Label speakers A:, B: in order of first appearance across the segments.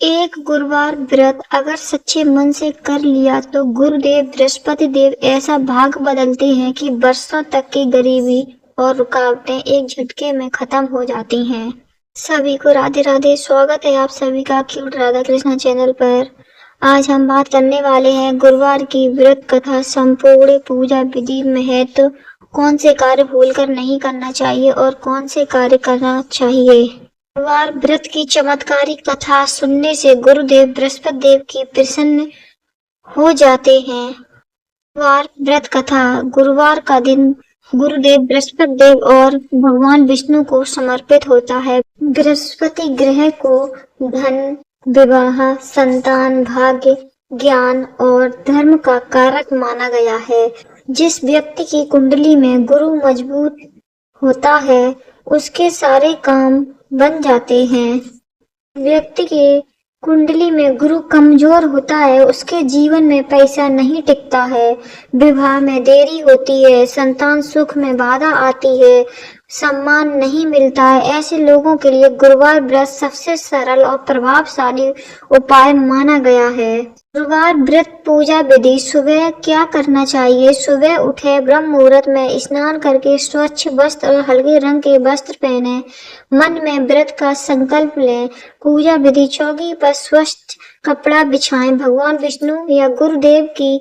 A: एक गुरुवार व्रत अगर सच्चे मन से कर लिया तो गुरुदेव बृहस्पति देव ऐसा भाग बदलते हैं कि वर्षों तक की गरीबी और रुकावटें एक झटके में खत्म हो जाती हैं। सभी को राधे राधे। स्वागत है आप सभी का क्यूट राधा कृष्णा चैनल पर। आज हम बात करने वाले हैं गुरुवार की व्रत कथा, संपूर्ण पूजा विधि, महत्व, कौन से कार्य भूलकर नहीं करना चाहिए और कौन से कार्य करना चाहिए। गुरुवार व्रत की चमत्कारिक कथा सुनने से गुरुदेव बृहस्पति देव की प्रसन्न हो जाते हैं। गुरुवार व्रत कथा। गुरुवार का दिन गुरुदेव बृहस्पति देव और भगवान विष्णु को समर्पित होता है। बृहस्पति ग्रह को धन, विवाह, संतान, भाग्य, ज्ञान और धर्म का कारक माना गया है। जिस व्यक्ति की कुंडली में गुरु मजबूत होता है उसके सारे काम बन जाते हैं। व्यक्ति के कुंडली में गुरु कमजोर होता है उसके जीवन में पैसा नहीं टिकता है, विवाह में देरी होती है, संतान सुख में बाधा आती है, सम्मान नहीं मिलता है। ऐसे लोगों के लिए गुरुवार व्रत सबसे सरल और प्रभावशाली उपाय माना गया है। गुरुवार व्रत पूजा विधि। सुबह क्या करना चाहिए? सुबह उठे, ब्रह्म मुहूर्त में स्नान करके स्वच्छ वस्त्र और हल्के रंग के वस्त्र पहने, मन में व्रत का संकल्प लें। पूजा विधि। चौकी पर स्वच्छ कपड़ा बिछाएं, भगवान विष्णु या गुरुदेव की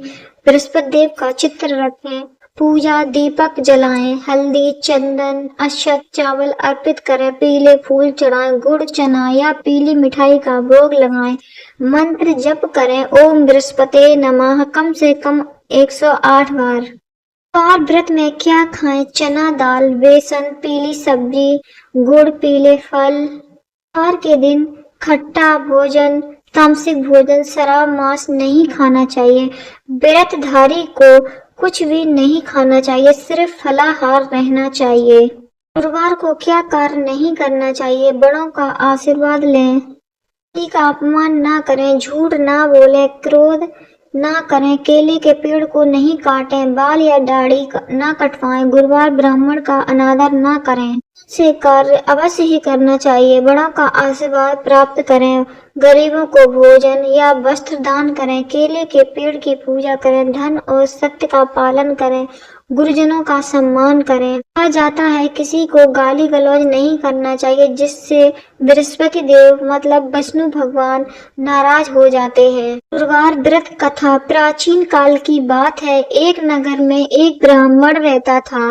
A: बृहस्पति देव का चित्र रखें। पूजा दीपक जलाएं, हल्दी, चंदन, अक्षत, चावल अर्पित करें, पीले फूल चढ़ाएं, गुड़, चना या पीली मिठाई का भोग लगाएं, मंत्र जप करें, ओम बृहस्पते नमः कम से कम 108 बार। गुरुवार व्रत में क्या खाएं? चना दाल, बेसन, पीली सब्जी, गुड़, पीले फल। गुरुवार के दिन खट्टा भोजन, तामसिक भोजन, शराब, मांस नहीं खाना चाहिए। व्रतधारी को कुछ भी नहीं खाना चाहिए, सिर्फ फलाहार रहना चाहिए। गुरुवार को क्या कार्य नहीं करना चाहिए? बड़ों का आशीर्वाद लें, किसी का अपमान ना करें, झूठ ना बोलें, क्रोध ना करें, केले के पेड़ को नहीं काटें, बाल या दाढ़ी ना कटवाएं, गुरुवार ब्राह्मण का अनादर ना करें। से कार्य अवश्य ही करना चाहिए। बड़ों का आशीर्वाद प्राप्त करें, गरीबों को भोजन या वस्त्र दान करें, केले के पेड़ की पूजा करें, धन और सत्य का पालन करें, गुरुजनों का सम्मान करें। कहा जाता है किसी को गाली गलौज नहीं करना चाहिए, जिससे बृहस्पति देव मतलब विष्णु भगवान नाराज हो जाते हैं। गुरुवार व्रत कथा। प्राचीन काल की बात है, एक नगर में एक ब्राह्मण रहता था।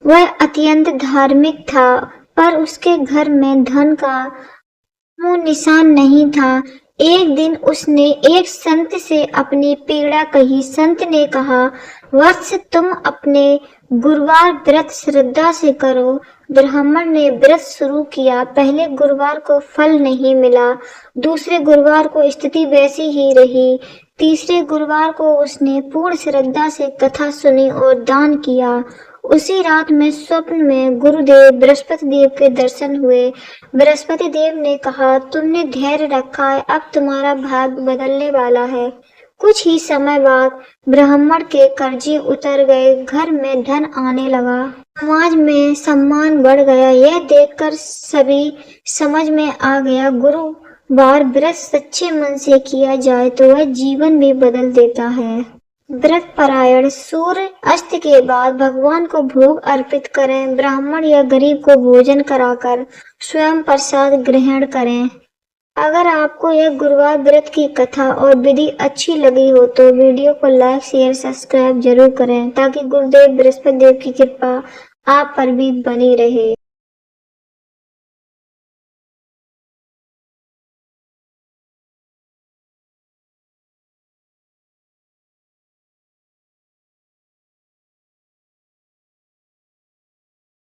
A: वह अत्यंत धार्मिक था, पर उसके घर में धन का निशान नहीं था। एक दिन उसने एक संत से अपनी पीड़ा कही। संत ने कहा, वत्स तुम अपने गुरुवार व्रत श्रद्धा से करो। ब्राह्मण ने व्रत शुरू किया। पहले गुरुवार को फल नहीं मिला, दूसरे गुरुवार को स्थिति वैसी ही रही, तीसरे गुरुवार को उसने पूर्ण श्रद्धा से कथा सुनी और दान किया। उसी रात में स्वप्न में गुरुदेव बृहस्पति देव के दर्शन हुए। बृहस्पति देव ने कहा, तुमने धैर्य रखा है, अब तुम्हारा भाग्य बदलने वाला है। कुछ ही समय बाद ब्राह्मण के कर्जे उतर गए, घर में धन आने लगा, समाज में सम्मान बढ़ गया। यह देखकर सभी समझ में आ गया, गुरुवार व्रत सच्चे मन से किया जाए तो वह जीवन भी बदल देता है। व्रत परायण। सूर्य अस्त के बाद भगवान को भोग अर्पित करें, ब्राह्मण या गरीब को भोजन कराकर स्वयं प्रसाद ग्रहण करें। अगर आपको यह गुरुवार व्रत की कथा और विधि अच्छी लगी हो तो वीडियो को लाइक, शेयर, सब्सक्राइब जरूर करें, ताकि गुरुदेव बृहस्पति देव की कृपा आप पर भी बनी रहे।